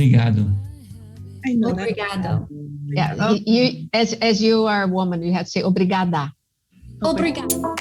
Obrigado. Obrigado. Yeah, as you are a woman, you have to say obrigada. Obrigado.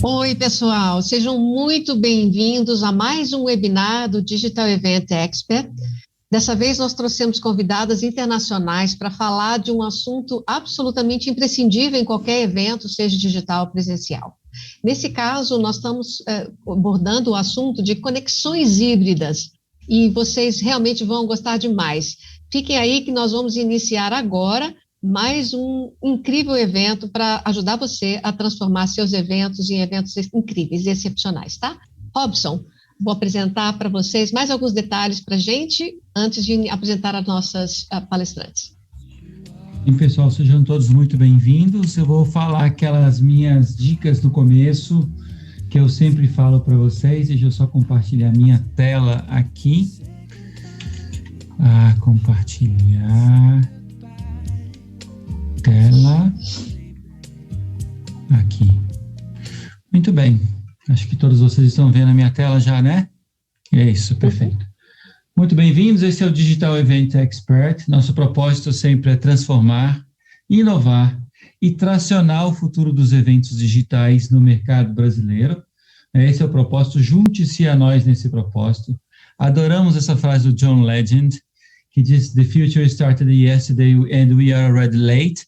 Oi, pessoal, sejam muito bem-vindos a mais um webinar do Digital Event Expert. Dessa vez nós trouxemos convidadas internacionais para falar de um assunto absolutamente imprescindível em qualquer evento, seja digital ou presencial. Nesse caso, nós estamos abordando o assunto de conexões híbridas e vocês realmente vão gostar demais. Fiquem aí que nós vamos iniciar agora mais um incrível evento para ajudar você a transformar seus eventos em eventos incríveis e excepcionais, tá? Robson, vou apresentar para vocês mais alguns detalhes para a gente, antes de apresentar as nossas palestrantes. Sim, pessoal, sejam todos muito bem-vindos. Eu vou falar aquelas minhas dicas do começo, que eu sempre falo para vocês. Deixa eu só compartilhar minha tela aqui. Compartilhar tela aqui. Muito bem. Acho que todos vocês estão vendo a minha tela já, né? É isso, perfeito. Muito bem-vindos, esse é o Digital Event Expert. Nosso propósito sempre é transformar, inovar e tracionar o futuro dos eventos digitais no mercado brasileiro. Esse é o propósito, junte-se a nós nesse propósito. Adoramos essa frase do John Legend, que diz, "The future started yesterday and we are already late."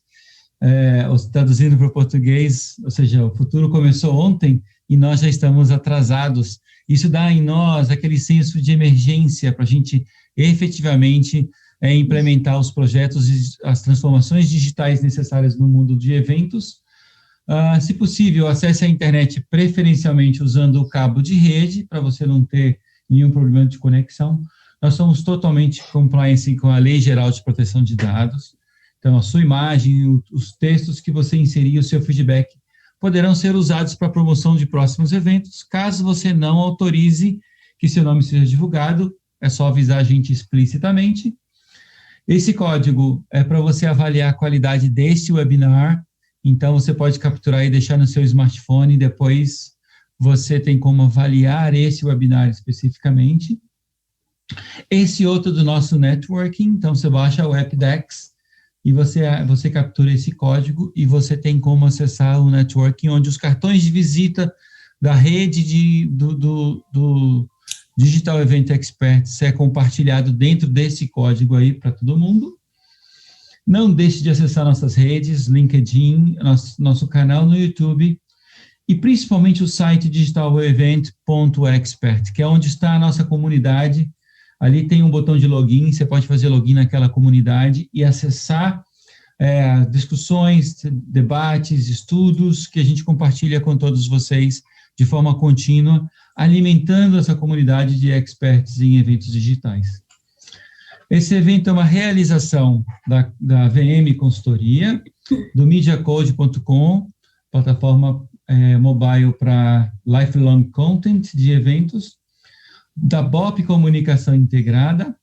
Traduzindo para o português, ou seja, o futuro começou ontem e nós já estamos atrasados. Isso dá em nós aquele senso de emergência para a gente efetivamente implementar os projetos e as transformações digitais necessárias no mundo de eventos. Se possível, acesse a internet preferencialmente usando o cabo de rede, para você não ter nenhum problema de conexão. Nós somos totalmente compliance com a Lei Geral de Proteção de Dados. Então, a sua imagem, os textos que você inserir, o seu feedback, poderão ser usados para a promoção de próximos eventos. Caso você não autorize que seu nome seja divulgado, é só avisar a gente explicitamente. Esse código é para você avaliar a qualidade deste webinar, então você pode capturar e deixar no seu smartphone, depois você tem como avaliar esse webinar especificamente. Esse outro do nosso networking, então você baixa o AppDex, e você captura esse código e você tem como acessar o networking, onde os cartões de visita da rede do Digital Event Experts é compartilhado dentro desse código aí para todo mundo. Não deixe de acessar nossas redes, LinkedIn, nosso canal no YouTube e principalmente o site digitalevent.expert, que é onde está a nossa comunidade. Ali tem um botão de login, você pode fazer login naquela comunidade e acessar discussões, debates, estudos que a gente compartilha com todos vocês de forma contínua, alimentando essa comunidade de experts em eventos digitais. Esse evento é uma realização da VM Consultoria, do MediaCode.com, plataforma mobile para lifelong content de eventos, da BOP Comunicação Integrada,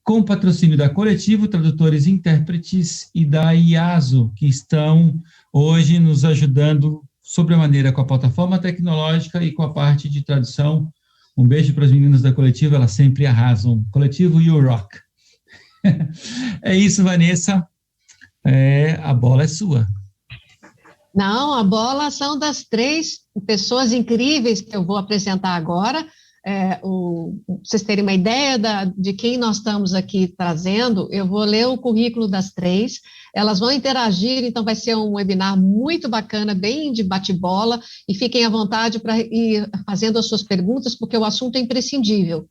com patrocínio da Coletivo Tradutores e Intérpretes e da IASO, que estão hoje nos ajudando sobremaneira com a plataforma tecnológica e com a parte de tradução. Um beijo para as meninas da Coletivo, elas sempre arrasam. Coletivo You Rock. É isso, Vanessa. A bola é sua. Não, a bola são das 3 pessoas incríveis que eu vou apresentar agora. Vocês terem uma ideia de quem nós estamos aqui trazendo, eu vou ler o currículo das 3, elas vão interagir, então vai ser um webinar muito bacana, bem de bate-bola, e fiquem à vontade para ir fazendo as suas perguntas, porque o assunto é imprescindível.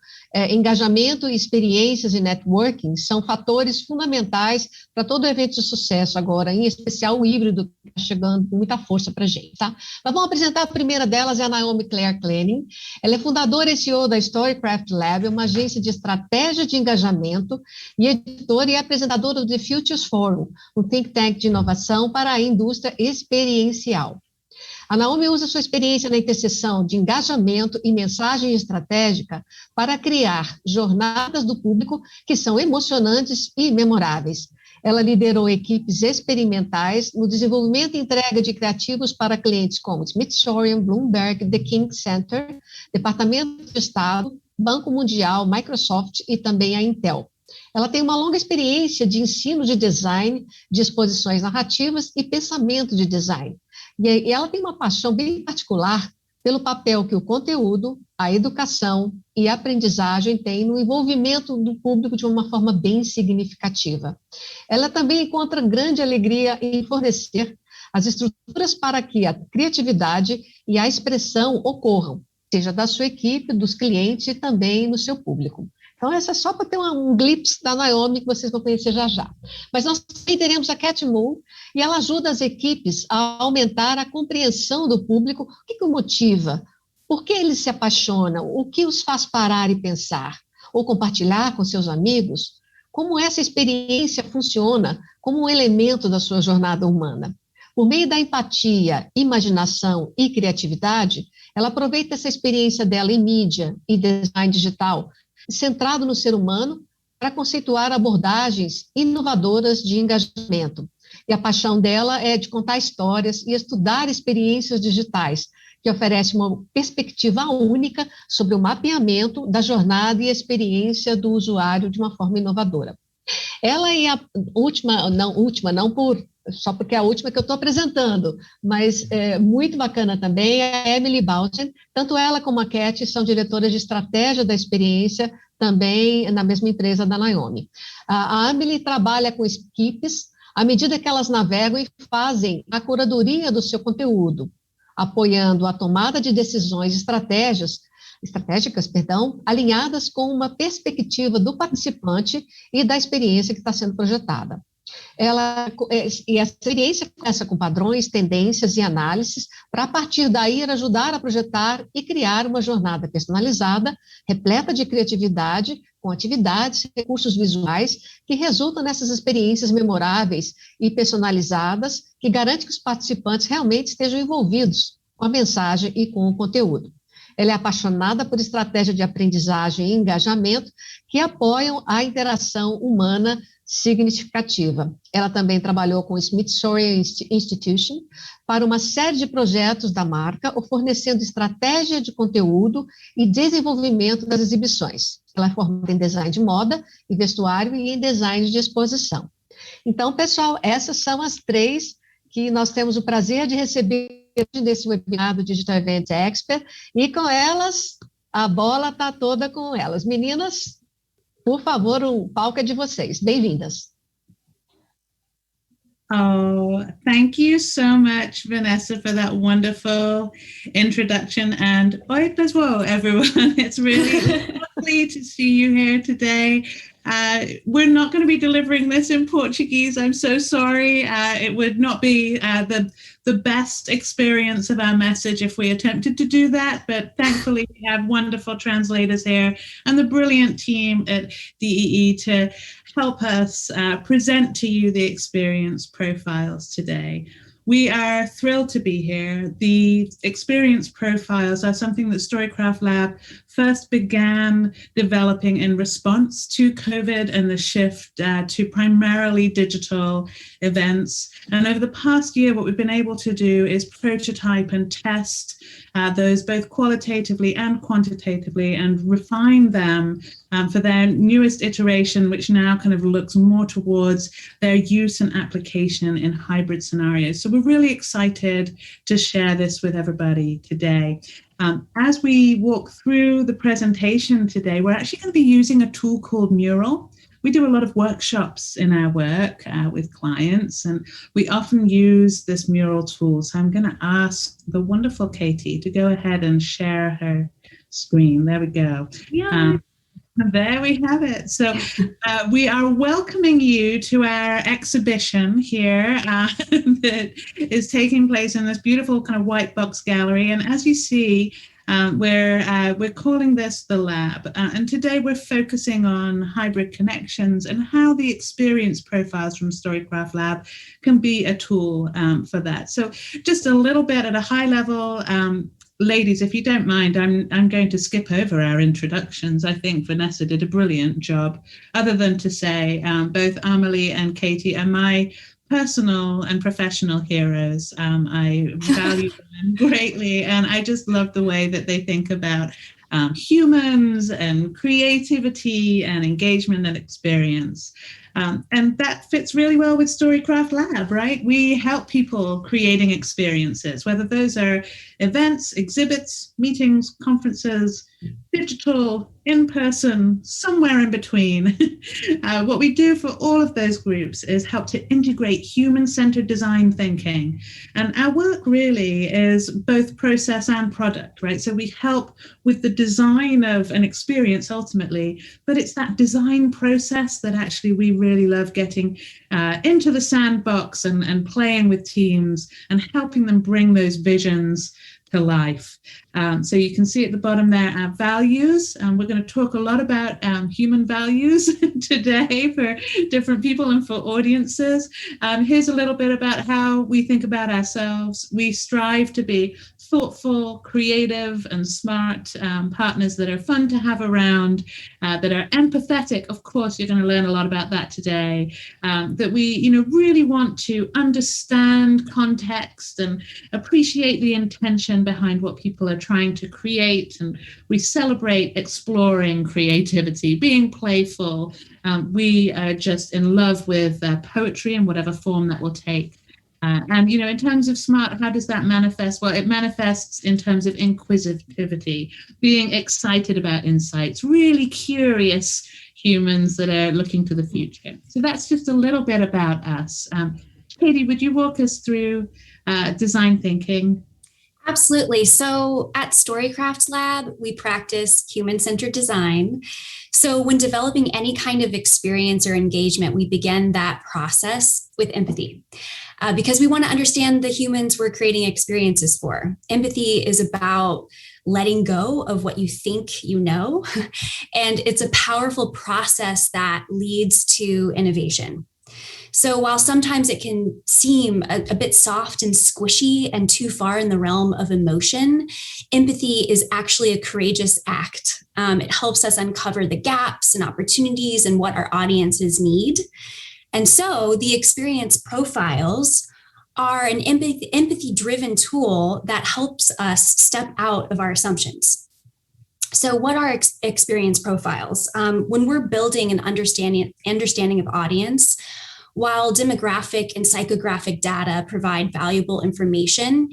Engajamento, experiências e networking são fatores fundamentais para todo evento de sucesso agora, em especial o híbrido, que está chegando com muita força para a gente, tá? Mas vamos apresentar a primeira delas, é a Naomi Clair Crellin. Ela é fundadora e CEO da Storycraft Lab, uma agência de estratégia de engajamento, e editora e apresentadora do The Futures Forum, um think tank de inovação para a indústria experiencial. A Naomi usa sua experiência na interseção de engajamento e mensagem estratégica para criar jornadas do público que são emocionantes e memoráveis. Ela liderou equipes experimentais no desenvolvimento e entrega de criativos para clientes como Smithsonian, Bloomberg, The King Center, Departamento de Estado, Banco Mundial, Microsoft e também a Intel. Ela tem uma longa experiência de ensino de design, de exposições narrativas e pensamento de design. E ela tem uma paixão bem particular pelo papel que o conteúdo, a educação e a aprendizagem têm no envolvimento do público de uma forma bem significativa. Ela também encontra grande alegria em fornecer as estruturas para que a criatividade e a expressão ocorram, seja da sua equipe, dos clientes e também no seu público. Então, essa é só para ter um glimpse da Naomi, que vocês vão conhecer já já. Mas nós também teremos a Katy Mull, e ela ajuda as equipes a aumentar a compreensão do público, o que o motiva, por que eles se apaixonam, o que os faz parar e pensar, ou compartilhar com seus amigos, como essa experiência funciona como um elemento da sua jornada humana. Por meio da empatia, imaginação e criatividade, ela aproveita essa experiência dela em mídia e design digital, centrado no ser humano, para conceituar abordagens inovadoras de engajamento. E a paixão dela é de contar histórias e estudar experiências digitais, que oferece uma perspectiva única sobre o mapeamento da jornada e experiência do usuário de uma forma inovadora. Ela é a só porque é a última que eu estou apresentando, mas muito bacana também, é a Amelie Bahlsen. Tanto ela como a Katy são diretoras de estratégia da experiência, também na mesma empresa da Naomi. A Amelie trabalha com equipes à medida que elas navegam e fazem a curadoria do seu conteúdo, apoiando a tomada de decisões estratégicas, alinhadas com uma perspectiva do participante e da experiência que está sendo projetada. E a experiência começa com padrões, tendências e análises, para a partir daí ajudar a projetar e criar uma jornada personalizada, repleta de criatividade, com atividades e recursos visuais que resultam nessas experiências memoráveis e personalizadas, que garante que os participantes realmente estejam envolvidos com a mensagem e com o conteúdo. Ela é apaixonada por estratégia de aprendizagem e engajamento que apoiam a interação humana significativa. Ela também trabalhou com o Smithsonian Institution para uma série de projetos da marca, fornecendo estratégia de conteúdo e desenvolvimento das exibições. Ela é formada em design de moda e vestuário e em design de exposição. Então, pessoal, essas são as 3 que nós temos o prazer de receber nesse webinar do Digital Event Expert, e com elas, a bola está toda com elas. Meninas, por favor, o palco é de vocês. Bem-vindas. Oh, thank you so much, Vanessa, for that wonderful introduction. And oi, pessoal, everyone. It's really lovely to see you here today. We're not going to be delivering this in Portuguese. I'm so sorry. It would not be the best experience of our message if we attempted to do that, but thankfully we have wonderful translators here and the brilliant team at DEE to help us present to you the experience profiles today. We are thrilled to be here. The experience profiles are something that Storycraft Lab first began developing in response to COVID and the shift to primarily digital events. And over the past year, what we've been able to do is prototype and test those both qualitatively and quantitatively and refine them for their newest iteration, which now kind of looks more towards their use and application in hybrid scenarios. So we're really excited to share this with everybody today. As we walk through the presentation today, we're actually going to be using a tool called Mural. We do a lot of workshops in our work with clients, and we often use this Mural tool. So I'm going to ask the wonderful Katy to go ahead and share her screen. There we go. Yeah. There we have it. So we are welcoming you to our exhibition here that is taking place in this beautiful kind of white box gallery. And as you see, we're calling this the lab. And today we're focusing on hybrid connections and how the experience profiles from Storycraft Lab can be a tool for that. So just a little bit at a high level, ladies, if you don't mind, I'm going to skip over our introductions. I think Vanessa did a brilliant job, other than to say both Amelie and Katy are my personal and professional heroes. I value them greatly, and I just love the way that they think about humans and creativity and engagement and experience. And that fits really well with Storycraft Lab, right? We help people creating experiences, whether those are events, exhibits, meetings, conferences, digital, in-person, somewhere in between. What we do for all of those groups is help to integrate human-centered design thinking. And our work really is both process and product, right? So we help with the design of an experience ultimately, but it's that design process that actually we really love getting into the sandbox and playing with teams and helping them bring those visions to life. So you can see at the bottom there our values. We're going to talk a lot about human values today for different people and for audiences. Here's a little bit about how we think about ourselves. We strive to be thoughtful, creative, and smart partners that are fun to have around, that are empathetic. Of course, you're going to learn a lot about that today. That we, really want to understand context and appreciate the intention behind what people are trying to create. And we celebrate exploring creativity, being playful. We are just in love with poetry in whatever form that will take. And, in terms of smart, how does that manifest? Well, it manifests in terms of inquisitivity, being excited about insights, really curious humans that are looking to the future. So that's just a little bit about us. Katy, would you walk us through design thinking? Absolutely. So at Storycraft Lab, we practice human-centered design. So when developing any kind of experience or engagement, we begin that process with empathy. Because we want to understand the humans we're creating experiences for. Empathy is about letting go of what you think you know, and it's a powerful process that leads to innovation. So while sometimes it can seem a bit soft and squishy and too far in the realm of emotion, empathy is actually a courageous act. It helps us uncover the gaps and opportunities and what our audiences need. And so the experience profiles are an empathy-driven tool that helps us step out of our assumptions. So what are experience profiles? When we're building an understanding of audience, while demographic and psychographic data provide valuable information,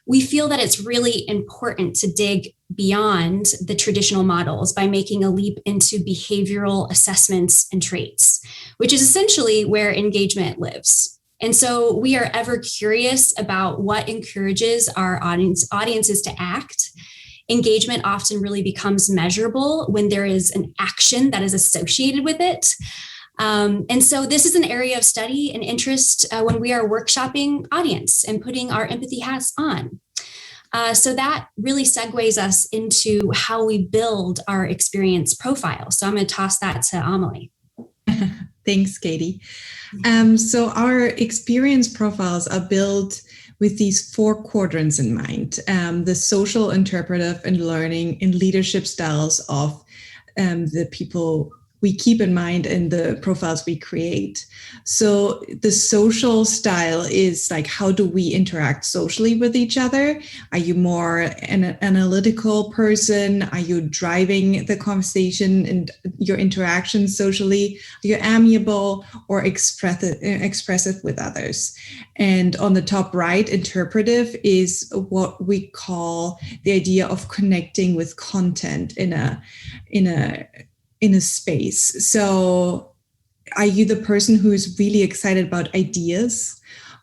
we feel that it's really important to dig beyond the traditional models by making a leap into behavioral assessments and traits, which is essentially where engagement lives. And so we are ever curious about what encourages our audiences to act. Engagement often really becomes measurable when there is an action that is associated with it. And so this is an area of study and interest when we are workshopping audience and putting our empathy hats on. So that really segues us into how we build our experience profile. So I'm going to toss that to Amelie. Thanks, Katy. So our experience profiles are built with these 4 quadrants in mind, the social, interpretive, and learning and leadership styles of the people we keep in mind in the profiles we create. So the social style is like, how do we interact socially with each other? Are you more an analytical person? Are you driving the conversation and your interactions socially? Are you amiable or expressive with others? And on the top right, interpretive is what we call the idea of connecting with content in a space. So are you the person who is really excited about ideas?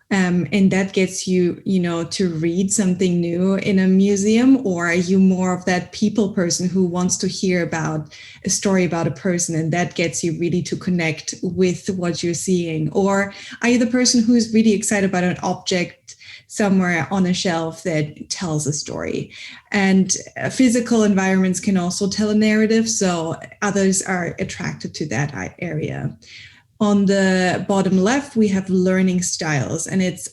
And that gets you, to read something new in a museum? Or are you more of that people person who wants to hear about a story about a person, and that gets you really to connect with what you're seeing? Or are you the person who is really excited about an object somewhere on a shelf that tells a story? And physical environments can also tell a narrative, so others are attracted to that area. On the bottom left, we have learning styles, and it's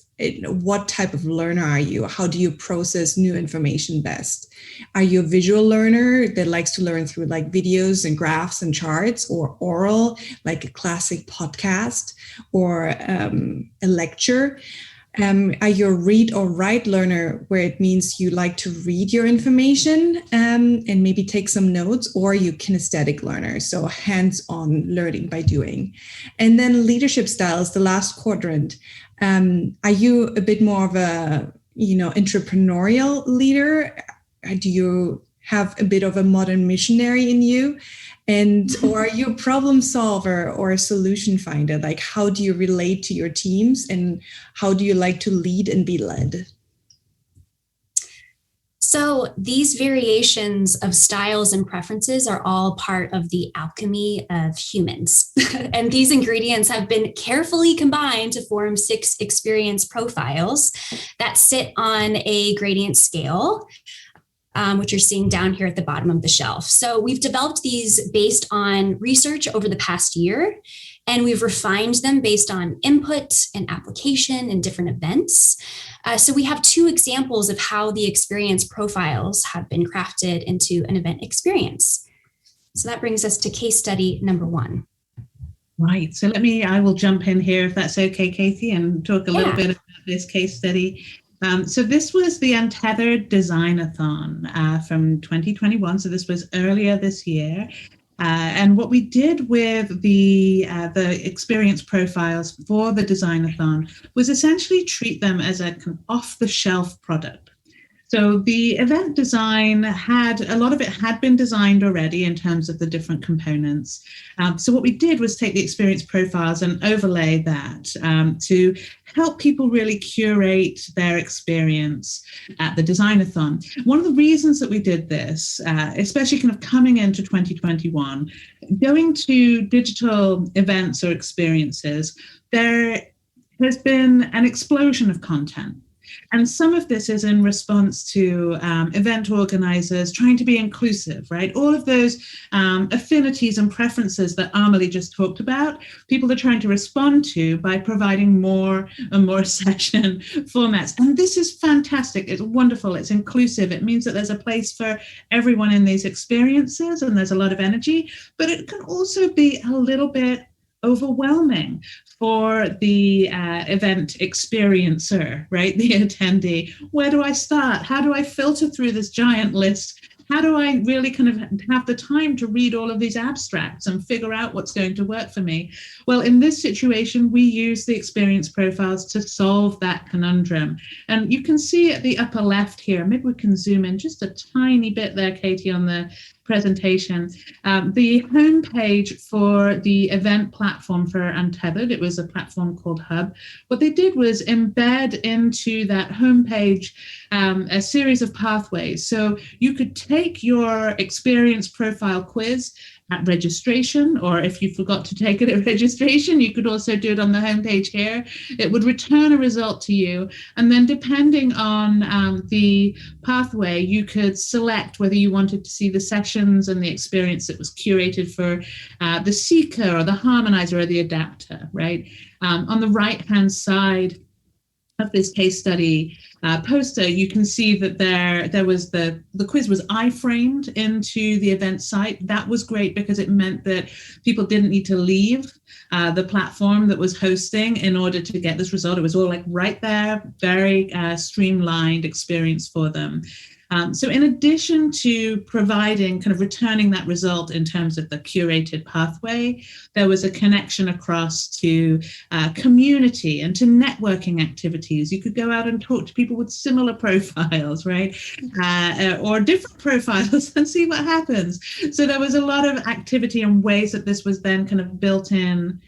what type of learner are you? How do you process new information best? Are you a visual learner that likes to learn through like videos and graphs and charts, or oral, like a classic podcast or a lecture? Are you a read or write learner, where it means you like to read your information and maybe take some notes? Or are you kinesthetic learner, so hands-on learning by doing? And then leadership styles, the last quadrant. Are you a bit more of a, entrepreneurial leader? Do you have a bit of a modern missionary in you? Or are you a problem solver or a solution finder? Like, how do you relate to your teams, and how do you like to lead and be led? So these variations of styles and preferences are all part of the alchemy of humans. And these ingredients have been carefully combined to form 6 experience profiles that sit on a gradient scale, which you're seeing down here at the bottom of the shelf. So we've developed these based on research over the past year, and we've refined them based on input and application and different events. So we have 2 examples of how the experience profiles have been crafted into an event experience. So that brings us to case study number 1. Right. So I will jump in here if that's okay, Katy, and talk a little bit about this case study. So this was the Untethered Design-a-thon from 2021. So this was earlier this year. And what we did with the experience profiles for the Design-a-thon was essentially treat them as an off-the-shelf product. So the event design a lot of it had been designed already in terms of the different components. So what we did was take the experience profiles and overlay that to help people really curate their experience at the Design-a-thon. One of the reasons that we did this, especially kind of coming into 2021, going to digital events or experiences, there has been an explosion of content. And some of this is in response to event organizers trying to be inclusive, right? All of those affinities and preferences that Amelie just talked about, people are trying to respond to by providing more and more session formats. And this is fantastic. It's wonderful. It's inclusive. It means that there's a place for everyone in these experiences, and there's a lot of energy, but it can also be a little bit overwhelming for the event experiencer, right? The attendee. Where do I start? How do I filter through this giant list? How do I really kind of have the time to read all of these abstracts and figure out what's going to work for me? Well, in this situation, we use the experience profiles to solve that conundrum. And you can see at the upper left here, maybe we can zoom in just a tiny bit there, Katy, on the presentation. The homepage for the event platform for Untethered, it was a platform called Hub. What they did was embed into that homepage a series of pathways. So you could take your experience profile quiz at registration, or if you forgot to take it at registration, you could also do it on the homepage here. It would return a result to you. And then depending on the pathway, you could select whether you wanted to see the sessions and the experience that was curated for the seeker or the harmonizer or the adapter, right? On the right-hand side, of this case study poster, you can see that there was the quiz was iframed into the event site. That was great because it meant that people didn't need to leave the platform that was hosting in order to get this result. It was all like right there, very streamlined experience for them. So in addition to providing, kind of returning that result in terms of the curated pathway, there was a connection across to community and to networking activities. You could go out and talk to people with similar profiles, right? Or different profiles and see what happens. So there was a lot of activity and ways that this was then kind of built in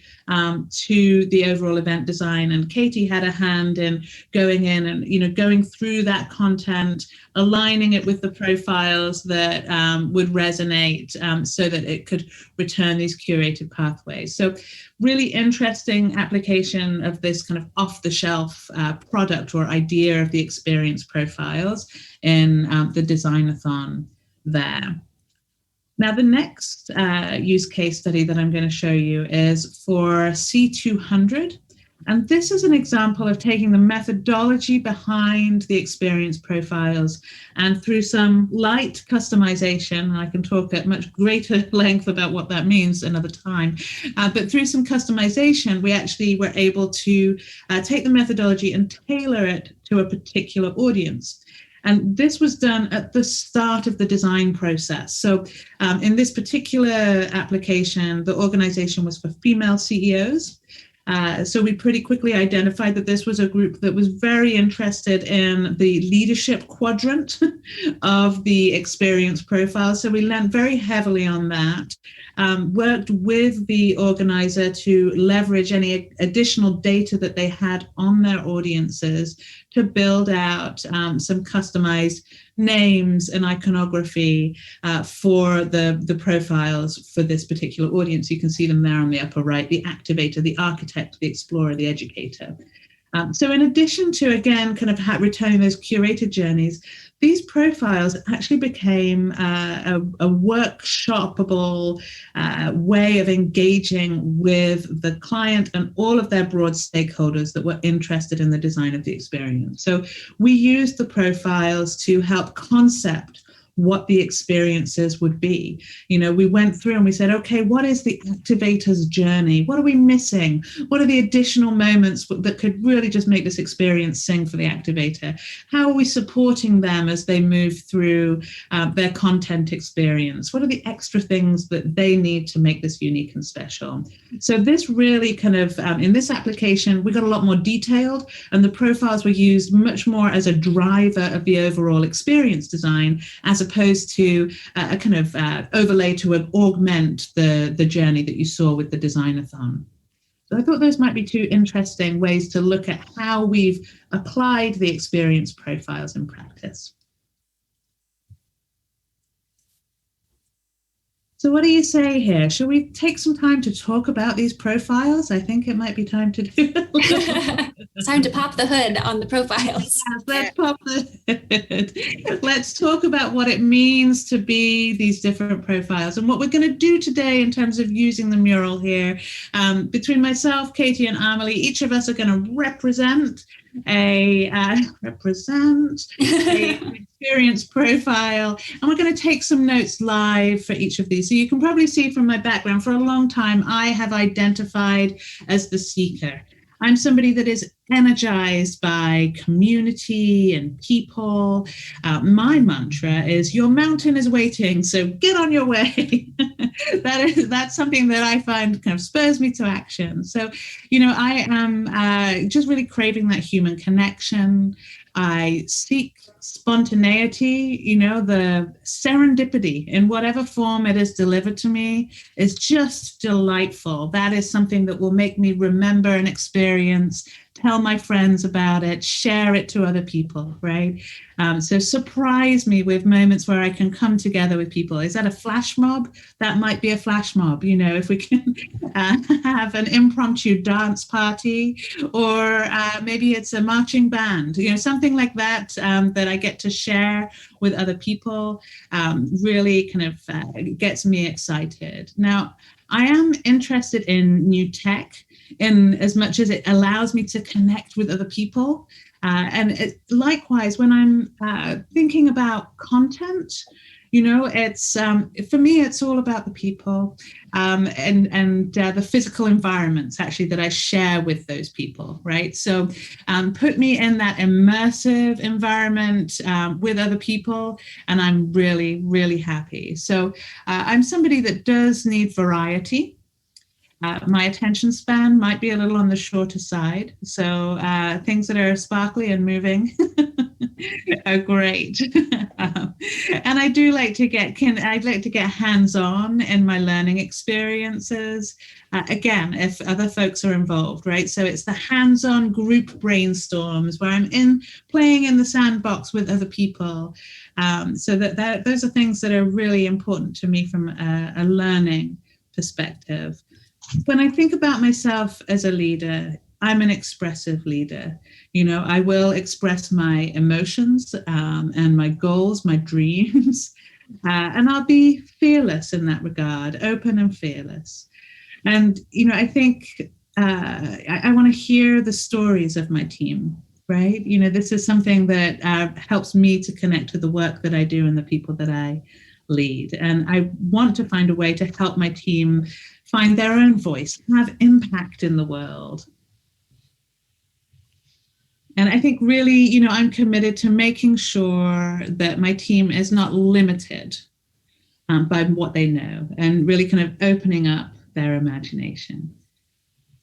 to the overall event design. And Katy had a hand in going in and, going through that content, aligning it with the profiles that would resonate so that it could return these curated pathways. So really interesting application of this kind of off-the-shelf product or idea of the experience profiles in the Design-a-thon there. Now, the next use case study that I'm going to show you is for C200. And this is an example of taking the methodology behind the experience profiles and through some light customization, and I can talk at much greater length about what that means another time, but through some customization, we actually were able to take the methodology and tailor it to a particular audience. And this was done at the start of the design process. So in this particular application, the organization was for female CEOs. So we pretty quickly identified that this was a group that was very interested in the leadership quadrant of the experience profile. So we learned very heavily on that, worked with the organizer to leverage any additional data that they had on their audiences to build out some customized names and iconography for the profiles for this particular audience. You can see them there on the upper right: the activator, the architect, the explorer, the educator. So in addition to, again, kind of returning those curated journeys, these profiles actually became a workshopable way of engaging with the client and all of their broad stakeholders that were interested in the design of the experience. So we used the profiles to help concept what the experiences would be. We went through and we said, okay, what is the activator's journey? What are we missing? What are the additional moments that could really just make this experience sing for the activator? How are we supporting them as they move through their content experience? What are the extra things that they need to make this unique and special? So this really kind of, in this application, we got a lot more detailed, and the profiles were used much more as a driver of the overall experience design, as opposed to a kind of overlay to augment the journey that you saw with the Design-a-thon. So I thought those might be two interesting ways to look at how we've applied the experience profiles in practice. So what do you say here? Shall we take some time to talk about these profiles? I think it might be time to do it. It's time to pop the hood on the profiles. Yes, let's pop the hood. Let's talk about what it means to be these different profiles and what we're going to do today in terms of using the mural here. Between myself, Katy, and Amelie, each of us are going to represent a experience profile, and we're going to take some notes live for each of these. So you can probably see from my background, for a long time I have identified as the seeker. I'm somebody that is energized by community and people. My mantra is, your mountain is waiting, so get on your way. That's something that I find kind of spurs me to action. So, I am just really craving that human connection. I seek spontaneity, the serendipity in whatever form it is delivered to me is just delightful. That is something that will make me remember an experience, tell my friends about it, share it to other people, right? So surprise me with moments where I can come together with people. Is that a flash mob? That might be a flash mob, if we can have an impromptu dance party, or maybe it's a marching band, something like that, that I get to share with other people, really kind of gets me excited. Now, I am interested in new tech in as much as it allows me to connect with other people. Likewise, when I'm thinking about content, it's for me, it's all about the people and the physical environments actually that I share with those people, right? So put me in that immersive environment with other people, and I'm really, really happy. So I'm somebody that does need variety. My attention span might be a little on the shorter side. So things that are sparkly and moving are great. And I do like to get hands-on in my learning experiences. Again, if other folks are involved, right? So it's the hands-on group brainstorms where I'm playing in the sandbox with other people. So that those are things that are really important to me from a learning perspective. When I think about myself as a leader, I'm an expressive leader. I will express my emotions and my goals, my dreams, and I'll be fearless in that regard, open and fearless. And, I think I want to hear the stories of my team, right? This is something that helps me to connect to the work that I do and the people that I lead. And I want to find a way to help my team find their own voice, have impact in the world. And I think really, I'm committed to making sure that my team is not limited by what they know and really kind of opening up their imagination.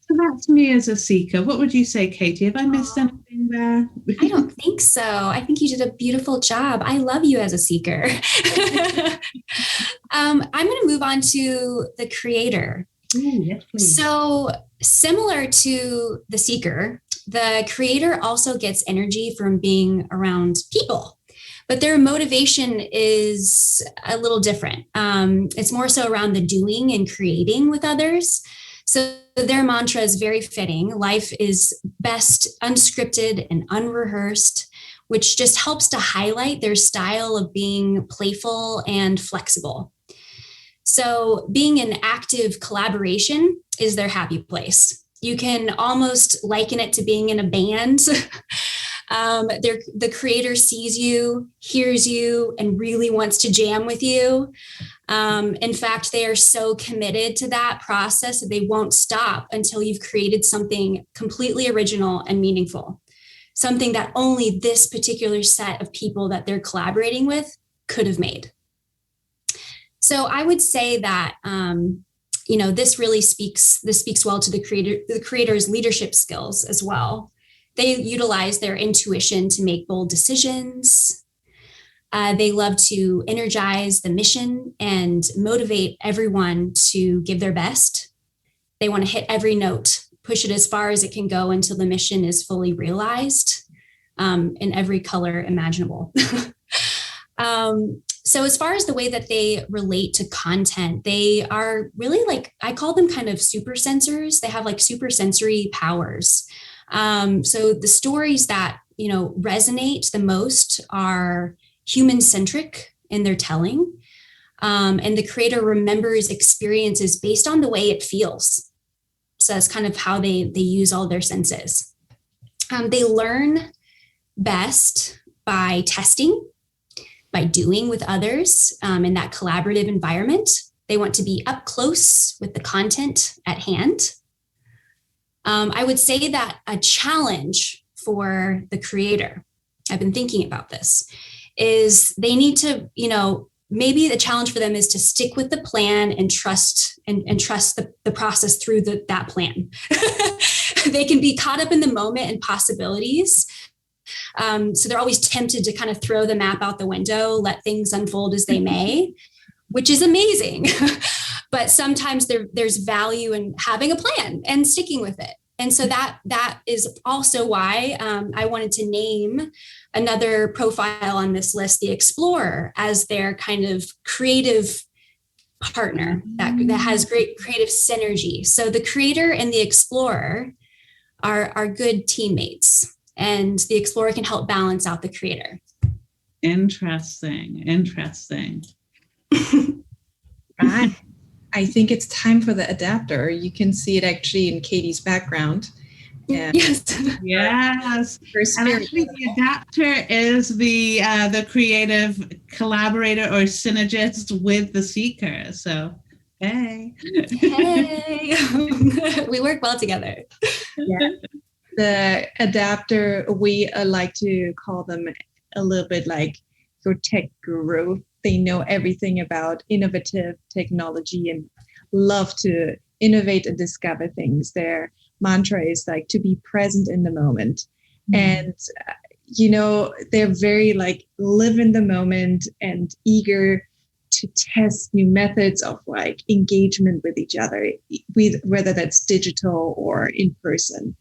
So that's me as a seeker. What would you say, Katy? Have I missed anything there? I don't think so. I think you did a beautiful job. I love you as a seeker. I'm going to move on to the creator. Ooh, yes, please. So similar to the seeker, the creator also gets energy from being around people, but their motivation is a little different. It's more so around the doing and creating with others. So their mantra is very fitting. Life is best unscripted and unrehearsed, which just helps to highlight their style of being playful and flexible. So being in active collaboration is their happy place. You can almost liken it to being in a band. The creator sees you, hears you, and really wants to jam with you. In fact, they are so committed to that process that they won't stop until you've created something completely original and meaningful, something that only this particular set of people that they're collaborating with could have made. So I would say that, this really speaks well to the creator's leadership skills as well. They utilize their intuition to make bold decisions. They love to energize the mission and motivate everyone to give their best. They want to hit every note, push it as far as it can go until the mission is fully realized in every color imaginable. So as far as the way that they relate to content, they are really I call them kind of super sensors. They have super sensory powers. So the stories that, resonate the most are human-centric in their telling. And the creator remembers experiences based on the way it feels. So that's kind of how they use all their senses. They learn best by testing, by doing with others in that collaborative environment. They want to be up close with the content at hand. I would say that a challenge for the creator, I've been thinking about this, is they need to, maybe the challenge for them is to stick with the plan and trust the process through that plan. They can be caught up in the moment and possibilities. So they're always tempted to kind of throw the map out the window, let things unfold as they may, which is amazing. But sometimes there's value in having a plan and sticking with it. And so that is also why I wanted to name another profile on this list, the explorer, as their kind of creative partner that has great creative synergy. So the creator and the explorer are good teammates, and the explorer can help balance out the creator. Interesting. I think it's time for the adapter. You can see it actually in Katy's background. Yes. Yes. And actually the adapter is the creative collaborator or synergist with the seeker. So, hey. We work well together. Yeah. The adapter, we like to call them a little bit like your tech guru. They know everything about innovative technology and love to innovate and discover things. Their mantra is like to be present in the moment. And, they're very like live in the moment and eager to test new methods of like engagement with each other, whether that's digital or in person.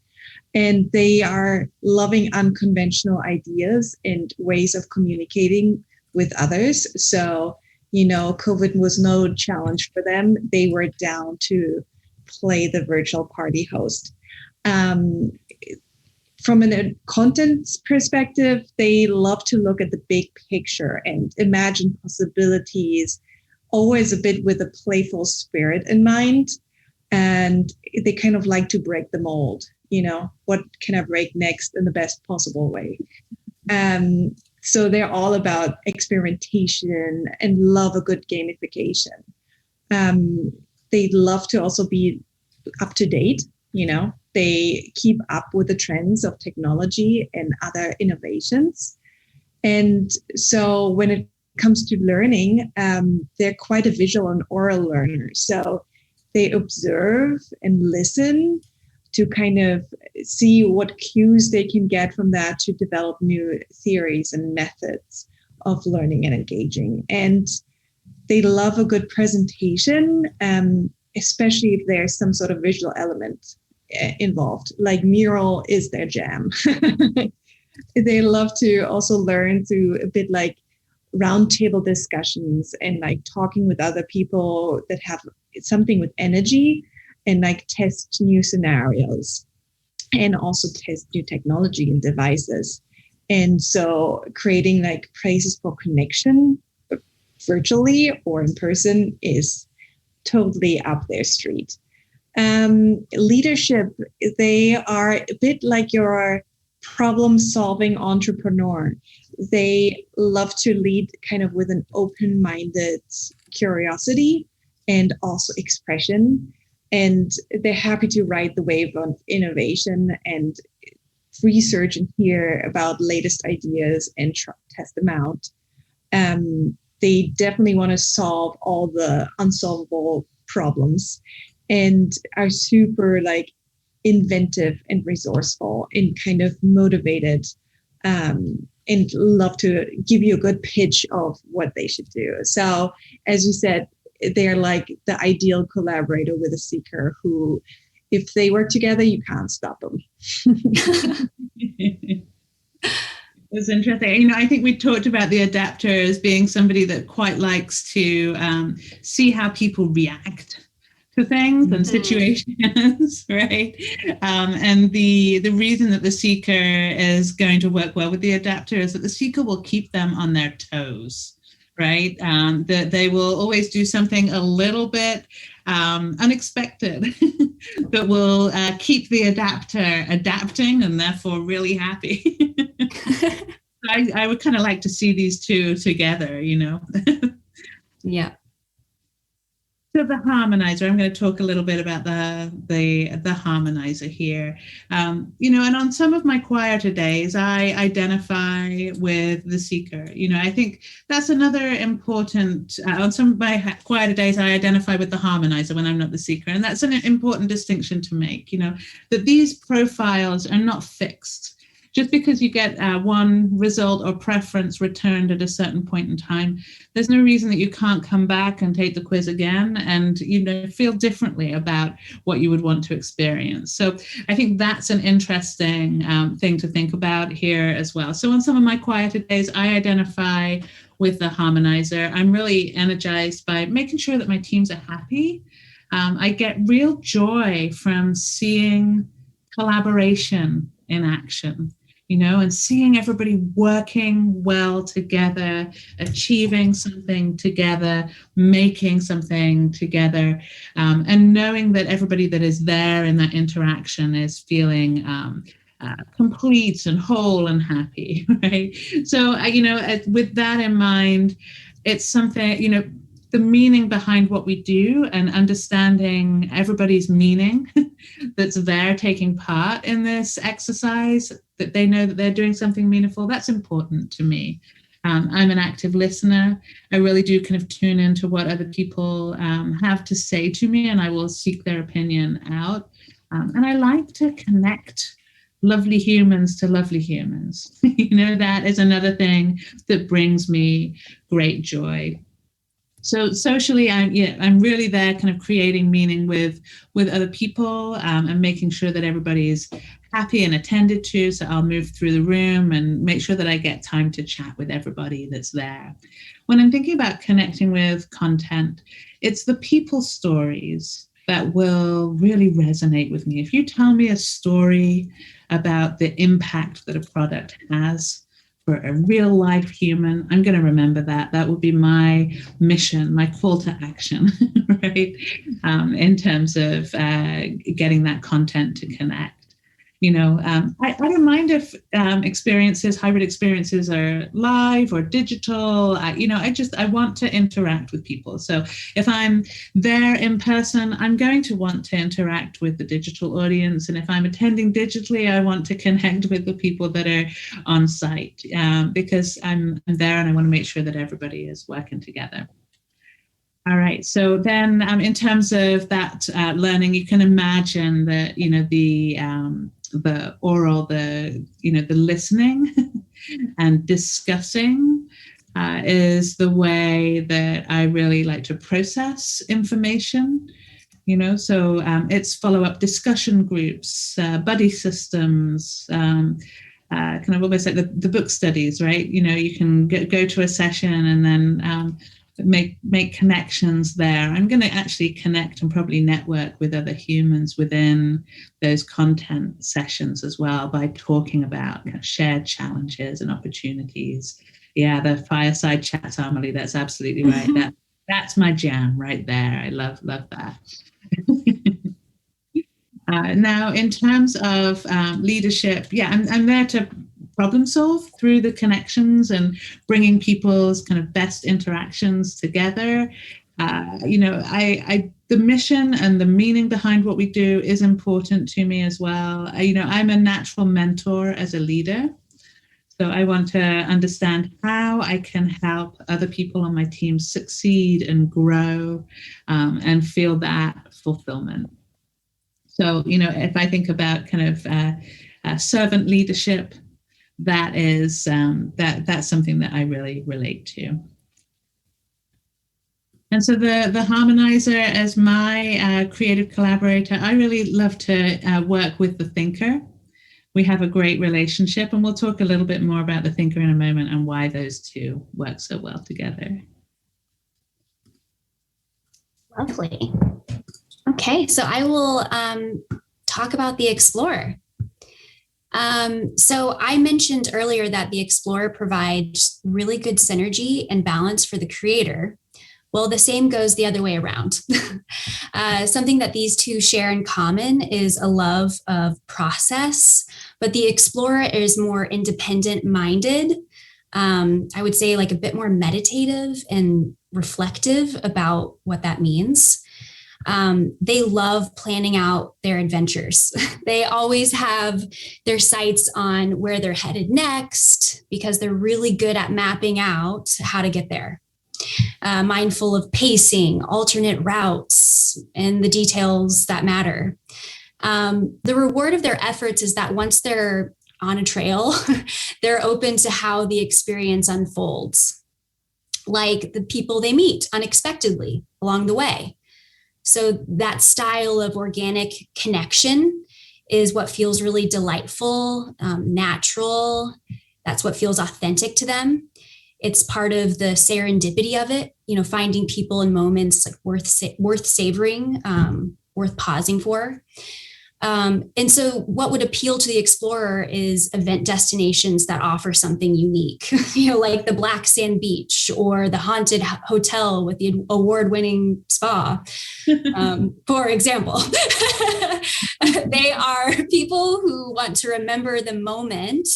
And they are loving unconventional ideas and ways of communicating with others. So, COVID was no challenge for them. They were down to play the virtual party host. From a content perspective, they love to look at the big picture and imagine possibilities, always a bit with a playful spirit in mind. And they kind of like to break the mold. What can I break next in the best possible way? So they're all about experimentation and love a good gamification. They love to also be up to date. They keep up with the trends of technology and other innovations. And so when it comes to learning, they're quite a visual and oral learner. So they observe and listen to kind of see what cues they can get from that to develop new theories and methods of learning and engaging. And they love a good presentation, especially if there's some sort of visual element involved, like mural is their jam. They love to also learn through a bit like roundtable discussions and like talking with other people that have something with energy and like test new scenarios and also test new technology and devices. And so creating like places for connection virtually or in person is totally up their street. Leadership, they are a bit like your problem-solving entrepreneur. They love to lead kind of with an open-minded curiosity and also expression. And they're happy to ride the wave of innovation and research and hear about latest ideas and test them out. They definitely want to solve all the unsolvable problems and are super like inventive and resourceful and kind of motivated and love to give you a good pitch of what they should do. So as we said, they're like the ideal collaborator with a seeker who, if they work together, you can't stop them. It's interesting. I think we talked about the adapter as being somebody that quite likes to see how people react to things and situations, right? And the reason that the seeker is going to work well with the adapter is that the seeker will keep them on their toes, right? That they will always do something a little bit unexpected that will keep the adapter adapting and therefore really happy. I would kind of like to see these two together, Yeah. So the harmonizer, I'm going to talk a little bit about the harmonizer here. And on some of my quieter days, I identify with the seeker. I think that's another important, on some of my quieter days, I identify with the harmonizer when I'm not the seeker. And that's an important distinction to make, that these profiles are not fixed. Just because you get one result or preference returned at a certain point in time, there's no reason that you can't come back and take the quiz again and feel differently about what you would want to experience. So I think that's an interesting thing to think about here as well. So on some of my quieter days, I identify with the harmonizer. I'm really energized by making sure that my teams are happy. I get real joy from seeing collaboration in action. and seeing everybody working well together, achieving something together, making something together, and knowing that everybody that is there in that interaction is feeling complete and whole and happy, right? So, with that in mind, it's something, the meaning behind what we do and understanding everybody's meaning that's there taking part in this exercise, that they know that they're doing something meaningful, that's important to me. I'm an active listener. I really do kind of tune into what other people have to say to me, and I will seek their opinion out. And I like to connect lovely humans to lovely humans. That is another thing that brings me great joy. So socially, I'm really there kind of creating meaning with other people and making sure that everybody's happy and attended to. So I'll move through the room and make sure that I get time to chat with everybody that's there. When I'm thinking about connecting with content, it's the people stories that will really resonate with me. If you tell me a story about the impact that a product has for a real life human, I'm going to remember that. That would be my mission, my call to action, right? In terms of getting that content to connect. I don't mind if hybrid experiences are live or digital. I want to interact with people. So if I'm there in person, I'm going to want to interact with the digital audience. And if I'm attending digitally, I want to connect with the people that are on site because I'm there and I want to make sure that everybody is working together. All right. So then in terms of that learning, you can imagine that, the oral, the listening and discussing is the way that I really like to process information, so it's follow-up discussion groups, buddy systems, kind of almost like the book studies, right? You can go to a session and then make connections there. I'm going to actually connect and probably network with other humans within those content sessions as well by talking about kind of shared challenges and opportunities. Yeah, the fireside chat, Amelie, that's absolutely right. That's my jam right there. I love that. Now, in terms of leadership, I'm there to problem solve through the connections and bringing people's kind of best interactions together. The mission and the meaning behind what we do is important to me as well. I'm a natural mentor as a leader. So I want to understand how I can help other people on my team succeed and grow and feel that fulfillment. So, if I think about kind of servant leadership, that is that's something that I really relate to. And so the harmonizer as my creative collaborator, I really love to work with the thinker. We have a great relationship, and we'll talk a little bit more about the thinker in a moment and why those two work so well together. Lovely. Okay, so I will talk about the explorer. So I mentioned earlier that the explorer provides really good synergy and balance for the creator. Well, the same goes the other way around. Something that these two share in common is a love of process, but the explorer is more independent-minded. I would say like a bit more meditative and reflective about what that means. They love planning out their adventures. They always have their sights on where they're headed next because they're really good at mapping out how to get there. Mindful of pacing, alternate routes, and the details that matter. The reward of their efforts is that once they're on a trail, they're open to how the experience unfolds, like the people they meet unexpectedly along the way. So that style of organic connection is what feels really delightful, natural. That's what feels authentic to them. It's part of the serendipity of it, finding people and moments like worth savoring, worth pausing for. And so what would appeal to the explorer is event destinations that offer something unique, like the Black Sand Beach or the haunted hotel with the award-winning spa, for example. They are people who want to remember the moment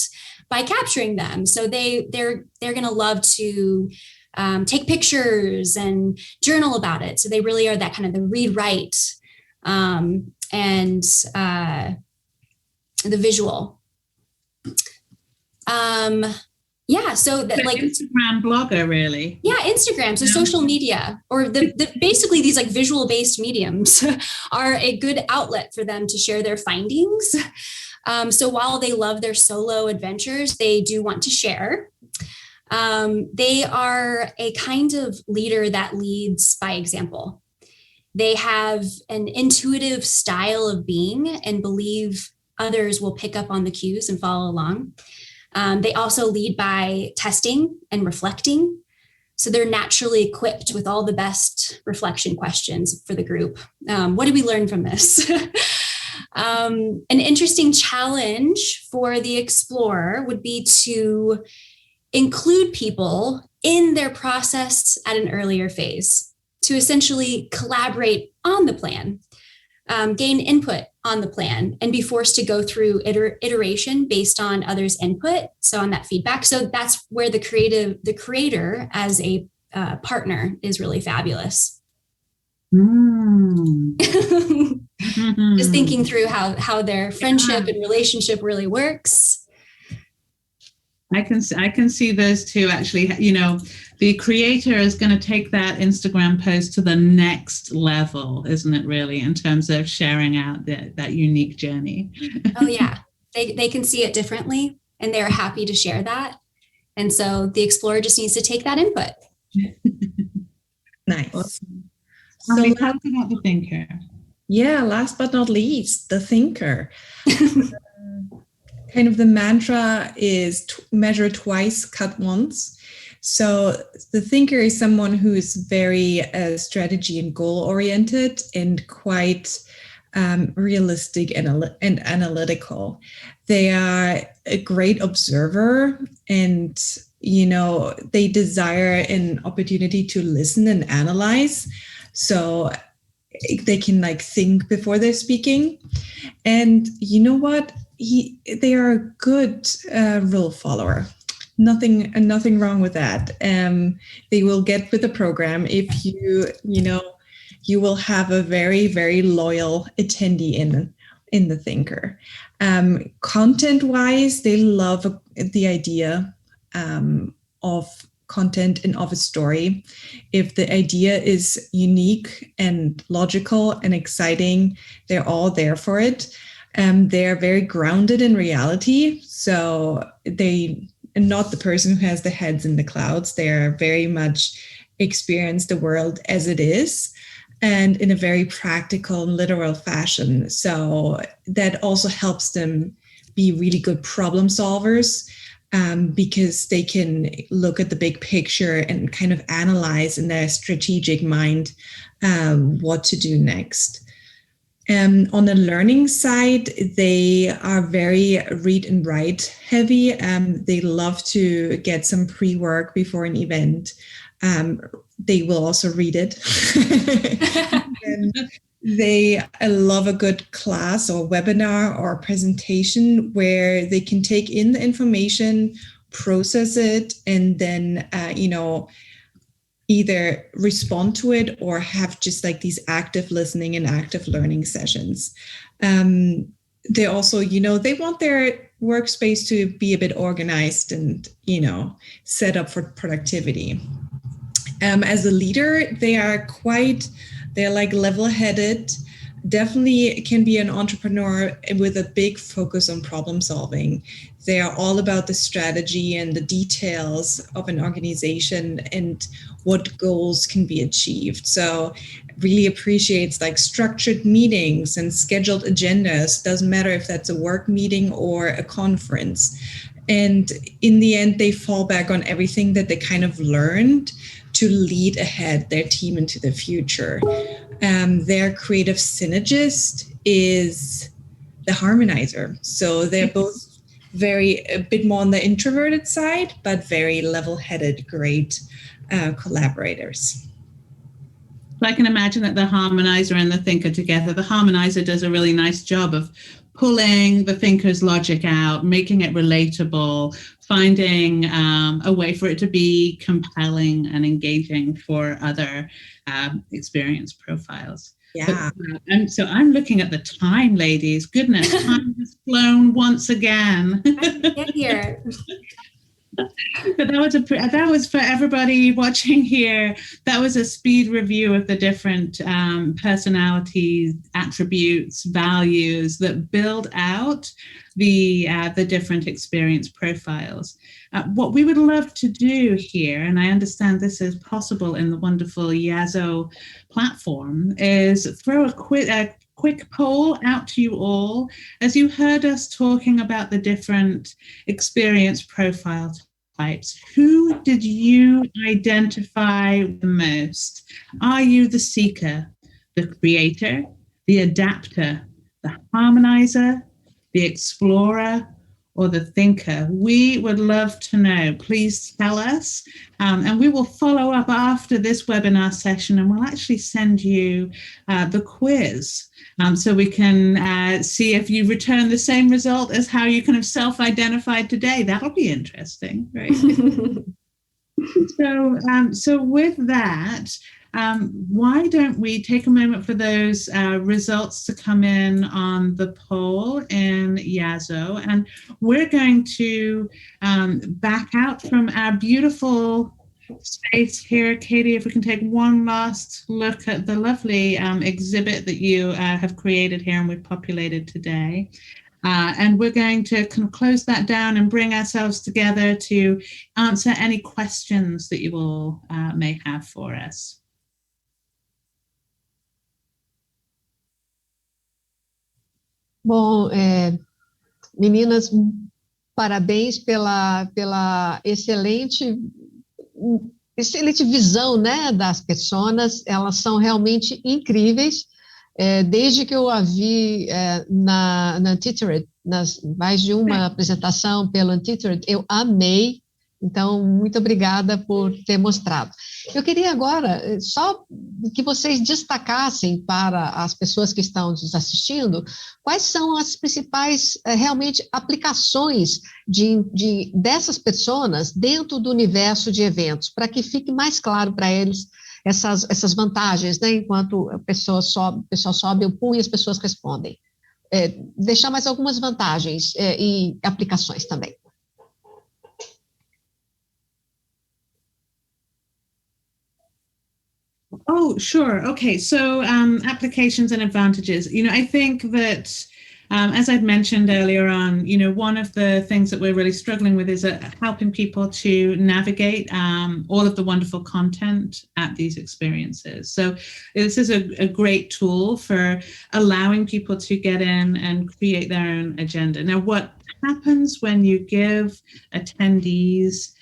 by capturing them. So they're going to love to take pictures and journal about it. So they really are that kind of the read, write, and the visual. So that, like Instagram blogger, really. Yeah, Instagram. So social media, or the basically these like visual based mediums are a good outlet for them to share their findings. So while they love their solo adventures, they do want to share. They are a kind of leader that leads by example. They have an intuitive style of being and believe others will pick up on the cues and follow along. They also lead by testing and reflecting. So they're naturally equipped with all the best reflection questions for the group. What did we learn from this? An interesting challenge for the explorer would be to include people in their process at an earlier phase, to essentially collaborate on the plan, gain input on the plan, and be forced to go through iteration based on others' input. So on that feedback. So that's where the creator as a partner is really fabulous. Just thinking through how their friendship and relationship really works. I can see those two actually. The creator is going to take that Instagram post to the next level, isn't it, really, in terms of sharing out that unique journey? Oh, yeah. They can see it differently, and they're happy to share that. And so the explorer just needs to take that input. Nice. Awesome. So talk about the thinker. Yeah, last but not least, the thinker. Kind of the mantra is measure twice, cut once. So the thinker is someone who is very strategy and goal oriented and quite realistic and analytical. They are a great observer, and they desire an opportunity to listen and analyze. So they can think before they're speaking. And you know what? They are a good rule follower. Nothing wrong with that. They will get with the program if you will have a very, very loyal attendee in the thinker. Content wise, they love the idea of content and of a story. If the idea is unique and logical and exciting, they're all there for it. They're very grounded in reality. So they are not the person who has the heads in the clouds. They're very much experience the world as it is, and in a very practical and literal fashion. So that also helps them be really good problem solvers, because they can look at the big picture and kind of analyze in their strategic mind what to do next. On the learning side, they are very read and write heavy. They love to get some pre-work before an event. They will also read it. And they love a good class or webinar or presentation where they can take in the information, process it, and then, either respond to it or have just these active listening and active learning sessions. They also, they want their workspace to be a bit organized and, set up for productivity. As a leader, they're level-headed, definitely can be an entrepreneur with a big focus on problem solving. They are all about the strategy and the details of an organization and what goals can be achieved. So really appreciates structured meetings and scheduled agendas. Doesn't matter if that's a work meeting or a conference. And in the end, they fall back on everything that they kind of learned to lead ahead their team into the future. Their creative synergist is the harmonizer. So they're both a bit more on the introverted side, but very level-headed, great collaborators. I can imagine that the harmonizer and the thinker together, the harmonizer does a really nice job of pulling the thinker's logic out, making it relatable, finding a way for it to be compelling and engaging for other experience profiles. Yeah. And so I'm looking at the time, ladies. Goodness, time has flown once again. Get here. But that was for everybody watching here. That was a speed review of the different personalities, attributes, values that build out the different experience profiles. What we would love to do here, and I understand this is possible in the wonderful Yazo platform, is throw a quick poll out to you all. As you heard us talking about the different experience profile types, who did you identify the most? Are you the seeker, the creator, the adapter, the harmonizer, the explorer, or the thinker? We would love to know. Please tell us. And we will follow up after this webinar session, and we'll actually send you the quiz so we can see if you return the same result as how you kind of self-identified today. That'll be interesting, right? So with that, why don't we take a moment for those results to come in on the poll in Yazo, and we're going to back out from our beautiful space here. Katie, if we can take one last look at the lovely exhibit that you have created here and we've populated today. And we're going to kind of close that down and bring ourselves together to answer any questions that you all may have for us. Bom, meninas, parabéns pela excelente visão, né, das pessoas. Elas são realmente incríveis. Desde que eu a vi na Untethered, mais de uma apresentação pelo Untethered, eu amei. Então, muito obrigada por ter mostrado. Eu queria agora só que vocês destacassem para as pessoas que estão nos assistindo quais são as principais, realmente, aplicações dessas pessoas dentro do universo de eventos, para que fique mais claro para eles essas vantagens, né? Enquanto o pessoal sobe o pool e as pessoas respondem. Deixar mais algumas vantagens e aplicações também. Oh, sure. Okay. So applications and advantages. I think that as I'd mentioned earlier on, one of the things that we're really struggling with is helping people to navigate all of the wonderful content at these experiences. So this is a great tool for allowing people to get in and create their own agenda. Now, what happens when you give attendees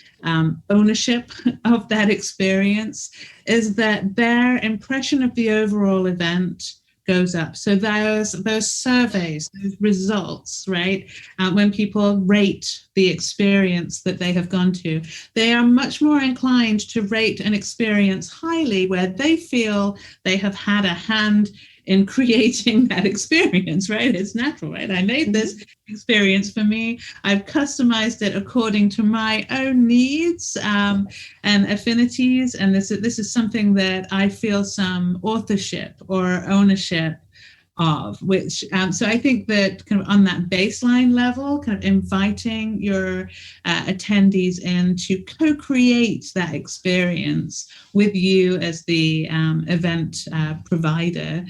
ownership of that experience is that their impression of the overall event goes up. So those surveys, those results, right? When people rate the experience that they have gone to, they are much more inclined to rate an experience highly where they feel they have had a hand in creating that experience, right? It's natural, right? I made this experience for me. I've customized it according to my own needs and affinities. And this is something that I feel some authorship or ownership of, which, so I think that kind of on that baseline level, kind of inviting your attendees in to co-create that experience with you as the event provider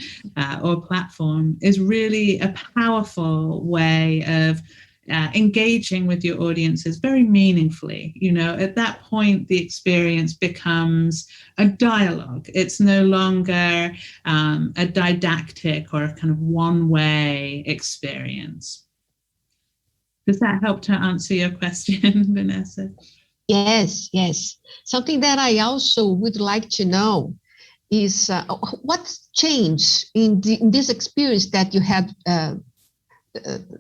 or platform is really a powerful way of engaging with your audiences very meaningfully. At that point, the experience becomes a dialogue. It's no longer a didactic or a kind of one-way experience. Does that help to answer your question, Vanessa? Yes. Something that I also would like to know is what's changed in this experience that you had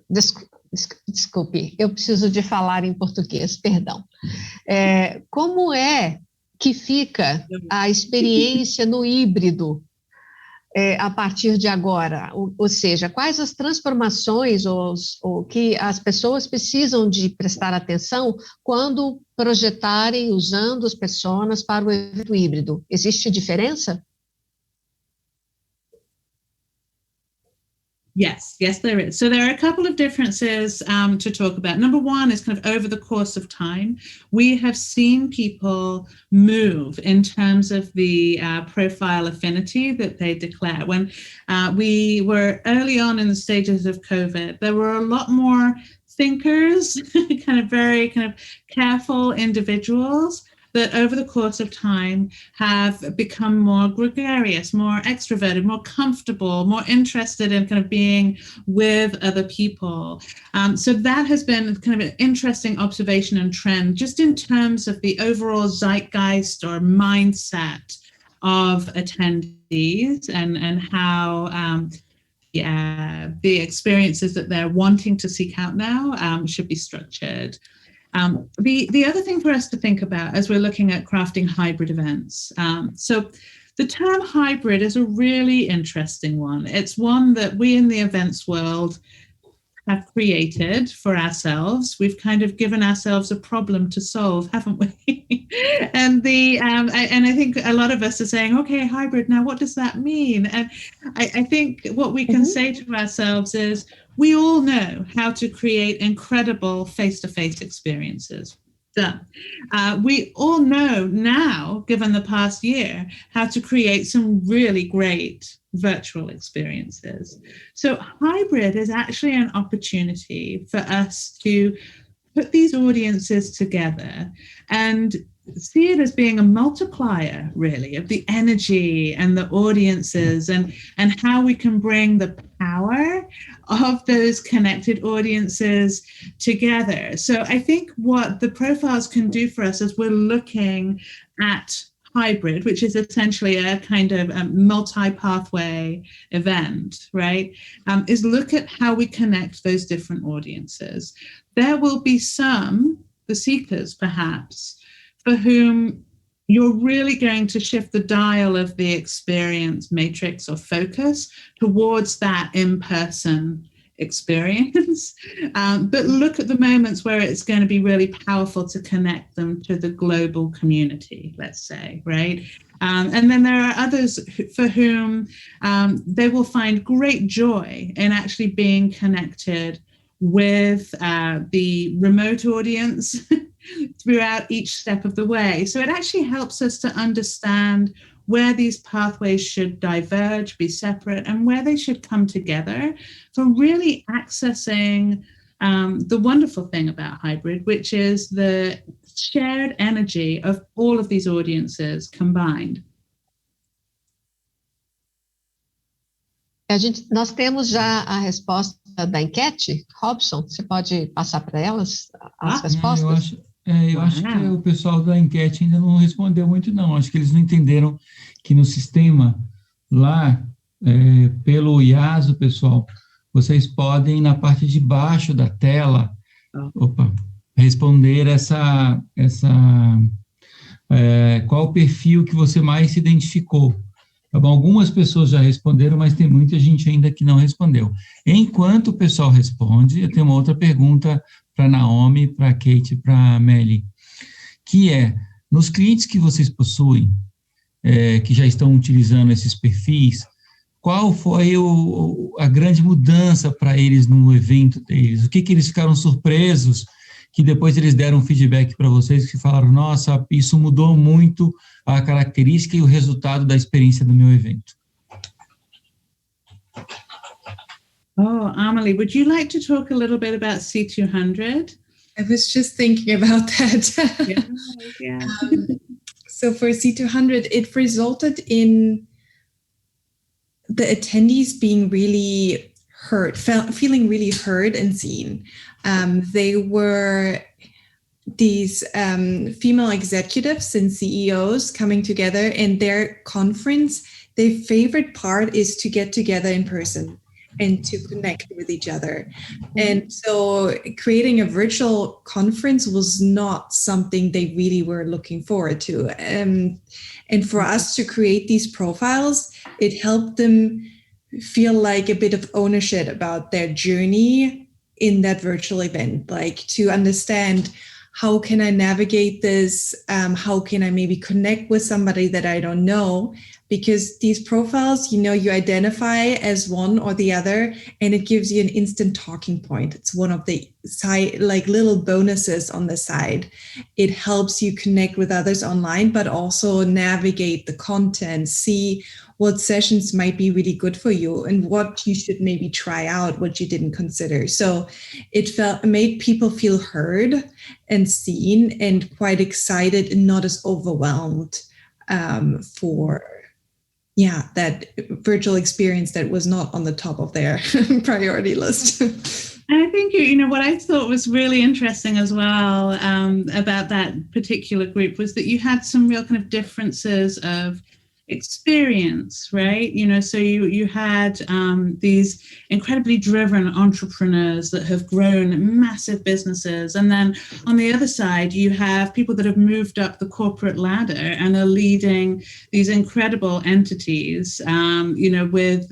Desculpe, eu preciso de falar em português, perdão. Como é que fica a experiência no híbrido a partir de agora? Ou seja, quais as transformações ou que as pessoas precisam de prestar atenção quando projetarem usando as personas para o evento híbrido? Existe diferença? Yes, there is. So there are a couple of differences to talk about. Number one is kind of over the course of time, we have seen people move in terms of the profile affinity that they declare. When we were early on in the stages of COVID, there were a lot more thinkers, very careful individuals that over the course of time have become more gregarious, more extroverted, more comfortable, more interested in kind of being with other people. So that has been kind of an interesting observation and trend just in terms of the overall zeitgeist or mindset of attendees and how the experiences that they're wanting to seek out now should be structured. The other thing for us to think about as we're looking at crafting hybrid events. So the term hybrid is a really interesting one. It's one that we in the events world have created for ourselves. We've kind of given ourselves a problem to solve, haven't we? And I think a lot of us are saying, okay, hybrid, now what does that mean? And I think what we can say to ourselves is, we all know how to create incredible face-to-face experiences. Done. We all know now, given the past year, how to create some really great virtual experiences. So hybrid is actually an opportunity for us to put these audiences together and see it as being a multiplier, really, of the energy and the audiences and how we can bring the power of those connected audiences together. So I think what the profiles can do for us as we're looking at hybrid, which is essentially a kind of a multi-pathway event, right, is look at how we connect those different audiences. There will be some, the seekers perhaps, for whom you're really going to shift the dial of the experience matrix or focus towards that in-person experience. But look at the moments where it's going to be really powerful to connect them to the global community, let's say, right? And then there are others for whom they will find great joy in actually being connected with the remote audience throughout each step of the way. So it actually helps us to understand where these pathways should diverge, be separate, and where they should come together for really accessing the wonderful thing about hybrid, which is the shared energy of all of these audiences combined. Nós temos já a resposta da enquete. Robson, você pode passar para elas as respostas? Eu acho que o pessoal da enquete ainda não respondeu muito, não. Acho que eles não entenderam que no sistema lá, pelo IASO, pessoal, vocês podem, na parte de baixo da tela, responder qual o perfil que você mais se identificou. Tá bom? Algumas pessoas já responderam, mas tem muita gente ainda que não respondeu. Enquanto o pessoal responde, eu tenho uma outra pergunta para a Naomi, para a Katy, para a Amelie, que é, nos clientes que vocês possuem, que já estão utilizando esses perfis, qual foi a grande mudança para eles no evento deles? O que eles ficaram surpresos, que depois eles deram feedback para vocês, que falaram, nossa, isso mudou muito a característica e o resultado da experiência do meu evento? Oh, Amelie, would you like to talk a little bit about C200? I was just thinking about that. Yeah. So for C200, it resulted in the attendees being really heard, feeling really heard and seen. They were these female executives and CEOs coming together, and their conference, their favorite part is to get together in person. and to connect with each other. And so creating a virtual conference was not something they really were looking forward to. And for us to create these profiles, it helped them feel like a bit of ownership about their journey in that virtual event, like to understand, how can I navigate this? How can I maybe connect with somebody that I don't know? Because these profiles, you identify as one or the other, and it gives you an instant talking point. It's one of the side, like little bonuses on the side. It helps you connect with others online, but also navigate the content, see what sessions might be really good for you and what you should maybe try out, what you didn't consider. So it made people feel heard and seen and quite excited and not as overwhelmed for that virtual experience that was not on the top of their priority list. And I think, what I thought was really interesting as well about that particular group was that you had some real kind of differences of experience, right? So you had these incredibly driven entrepreneurs that have grown massive businesses. And then on the other side, you have people that have moved up the corporate ladder and are leading these incredible entities, with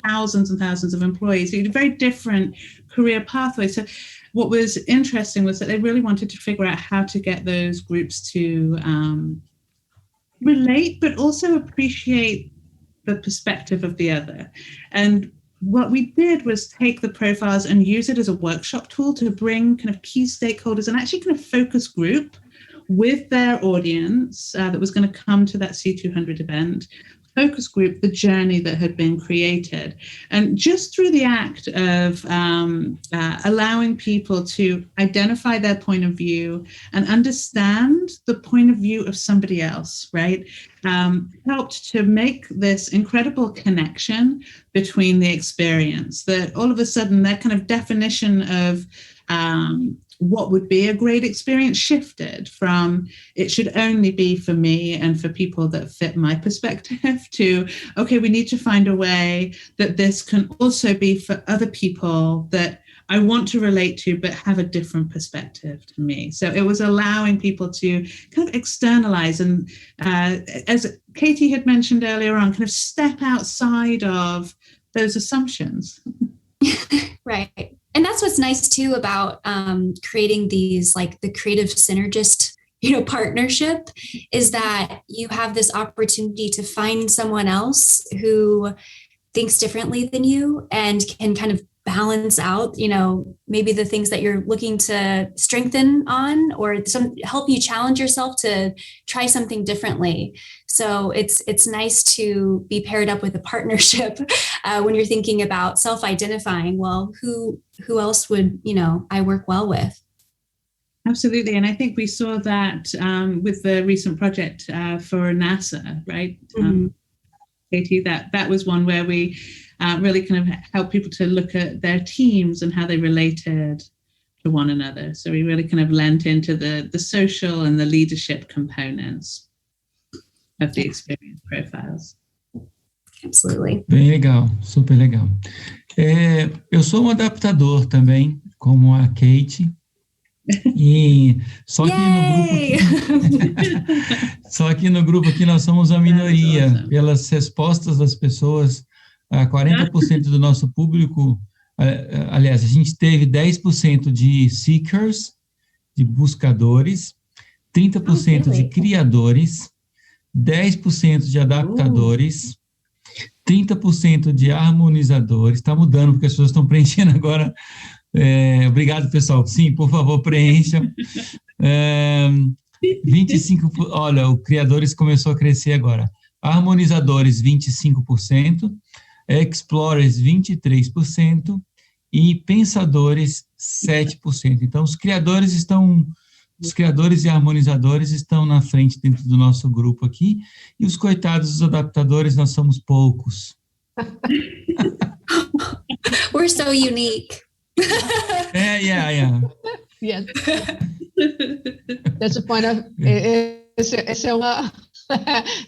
thousands and thousands of employees. So you had very different career pathways. So what was interesting was that they really wanted to figure out how to get those groups to relate, but also appreciate the perspective of the other. And what we did was take the profiles and use it as a workshop tool to bring kind of key stakeholders and actually kind of focus group with their audience that was going to come to that C200 event, focus group the journey that had been created. And just through the act of allowing people to identify their point of view and understand the point of view of somebody else, right, helped to make this incredible connection between the experience, that all of a sudden their kind of definition of what would be a great experience shifted from it should only be for me and for people that fit my perspective to, okay, we need to find a way that this can also be for other people that I want to relate to, but have a different perspective to me. So it was allowing people to kind of externalize and, as Katy had mentioned earlier on, kind of step outside of those assumptions. Right. And that's what's nice too about creating these, like the creative synergist, partnership, is that you have this opportunity to find someone else who thinks differently than you and can kind of balance out, maybe the things that you're looking to strengthen on, or help you challenge yourself to try something differently. So it's nice to be paired up with a partnership when you're thinking about self-identifying. Well, who else would, I work well with? Absolutely. And I think we saw that with the recent project for NASA, right? Mm-hmm. Katy, that was one where we really kind of help people to look at their teams and how they related to one another. So we really kind of lent into the social and the leadership components of the experience profiles. Absolutely. Bem legal, super legal. Eu sou um adaptador também, como a Katy. E só que no grupo aqui nós somos a minoria. Awesome. Pelas respostas das pessoas, 40% do nosso público, aliás, a gente teve 10% de seekers, de buscadores, 30% de criadores, 10% de adaptadores, 30% de harmonizadores. Está mudando porque as pessoas estão preenchendo agora. Obrigado, pessoal. Sim, por favor, preencham. 25%, olha, o criadores começou a crescer agora. Harmonizadores, 25%, explorers, 23% e pensadores, 7%. Então, os criadores e harmonizadores estão na frente dentro do nosso grupo aqui, e os coitados dos adaptadores, nós somos poucos. We're so unique. Yeah. Yes. That's the point of, essa é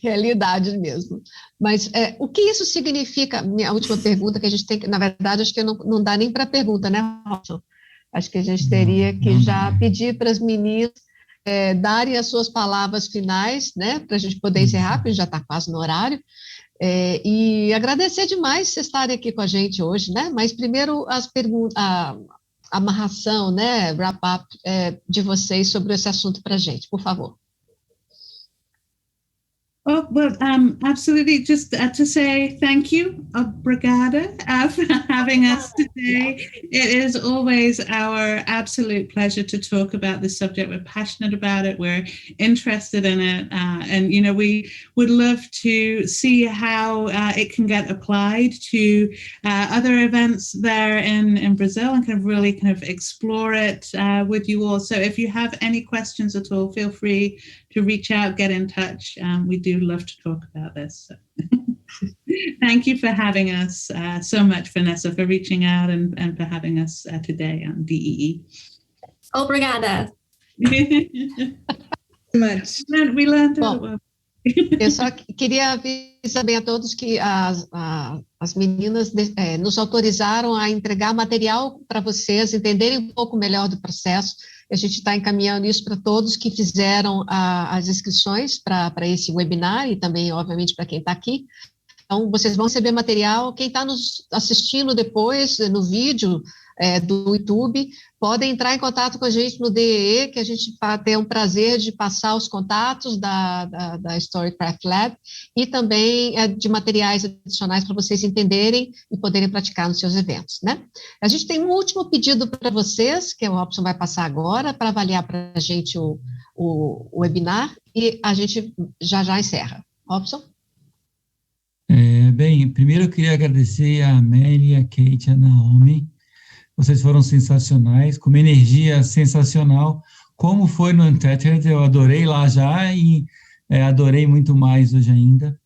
realidade mesmo. Mas o que isso significa? Minha última pergunta que a gente tem que, na verdade, acho que não dá nem para pergunta, né, Robson? Acho que a gente teria que já pedir para as meninas darem as suas palavras finais, né, para a gente poder encerrar, porque já está quase no horário. E agradecer demais vocês estarem aqui com a gente hoje, né? Mas primeiro as perguntas, a amarração, né, wrap-up de vocês sobre esse assunto para a gente, por favor. Oh, well, absolutely. Just to say thank you, obrigada, for having us today. It is always our absolute pleasure to talk about this subject. We're passionate about it. We're interested in it. And, you know, we would love to see how it can get applied to other events there in Brazil and kind of really kind of explore it with you all. So if you have any questions at all, feel free to reach out, get in touch. We do love to talk about this. So. Thank you for having us so much, Vanessa, for reaching out and for having us today on DEE. Obrigada. Much. We learned a lot. Eu só queria avisar bem a todos que as meninas nos autorizaram a entregar material para vocês entenderem um pouco melhor do processo. A gente está encaminhando isso para todos que fizeram as inscrições para esse webinar e também, obviamente, para quem está aqui. Então, vocês vão receber material. Quem está nos assistindo depois, no vídeo do YouTube, podem entrar em contato com a gente no DEE, que a gente vai ter um prazer de passar os contatos da Storycraft Lab e também de materiais adicionais para vocês entenderem e poderem praticar nos seus eventos, né? A gente tem um último pedido para vocês, que o Robson vai passar agora, para avaliar para a gente o webinar, e a gente já encerra. Robson? Bem, primeiro eu queria agradecer a Amelie, a Katy, a Naomi. Vocês foram sensacionais, com uma energia sensacional, como foi no Untethered, eu adorei lá já e adorei muito mais hoje ainda.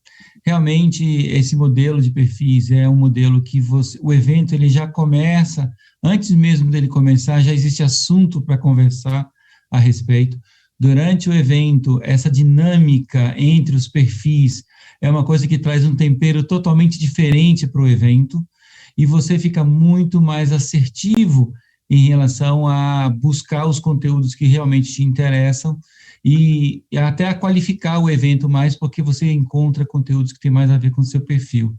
Realmente, esse modelo de perfis é um modelo que o evento ele já começa, antes mesmo dele começar, já existe assunto para conversar a respeito. Durante o evento, essa dinâmica entre os perfis é uma coisa que traz um tempero totalmente diferente para o evento, e você fica muito mais assertivo em relação a buscar os conteúdos que realmente te interessam e até a qualificar o evento mais, porque você encontra conteúdos que têm mais a ver com o seu perfil.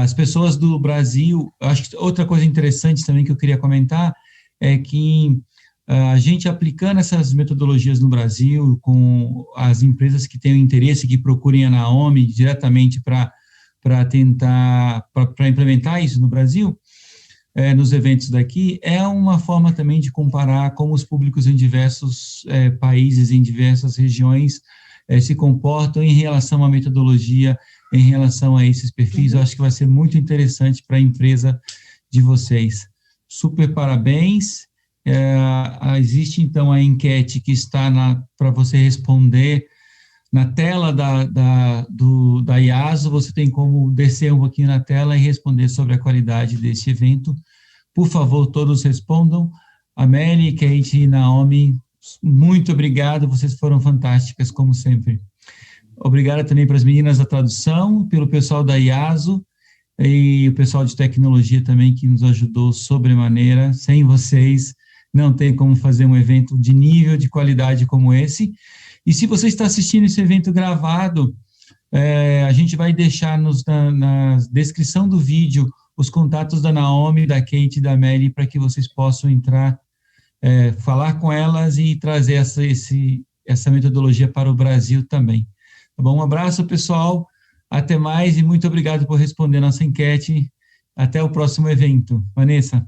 As pessoas do Brasil, acho que outra coisa interessante também que eu queria comentar é que a gente aplicando essas metodologias no Brasil, com as empresas que têm interesse, que procurem a Naomi diretamente para implementar isso no Brasil, nos eventos daqui, é uma forma também de comparar como os públicos em diversos países, em diversas regiões, se comportam em relação à metodologia, em relação a esses perfis. Eu acho que vai ser muito interessante para a empresa de vocês. Super parabéns. Existe, então, a enquete que está para você responder. Na tela da IASO, você tem como descer um pouquinho na tela e responder sobre a qualidade desse evento. Por favor, todos respondam. Amelie, Katy e Naomi, muito obrigado, vocês foram fantásticas, como sempre. Obrigado também para as meninas da tradução, pelo pessoal da IASO e o pessoal de tecnologia também, que nos ajudou sobremaneira. Sem vocês, não tem como fazer um evento de nível, de qualidade como esse. E se você está assistindo esse evento gravado, a gente vai deixar na descrição do vídeo os contatos da Naomi, da Katy e da Amelie para que vocês possam entrar, falar com elas e trazer essa metodologia para o Brasil também. Tá bom? Um abraço, pessoal. Até mais e muito obrigado por responder nossa enquete. Até o próximo evento. Vanessa.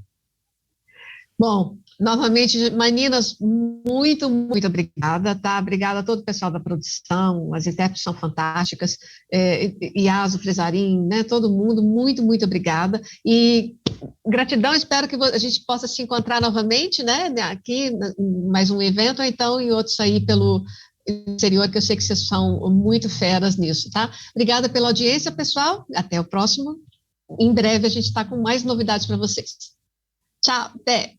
Bom, novamente, meninas, muito, muito obrigada, tá? Obrigada a todo o pessoal da produção, as intérpretes são fantásticas, Iaso, Fresarim, né? Todo mundo, muito, muito obrigada. E gratidão, espero que a gente possa se encontrar novamente, né? Aqui, em mais um evento, ou então em outros aí pelo exterior, que eu sei que vocês são muito feras nisso, tá? Obrigada pela audiência, pessoal. Até o próximo. Em breve a gente está com mais novidades para vocês. Tchau, até!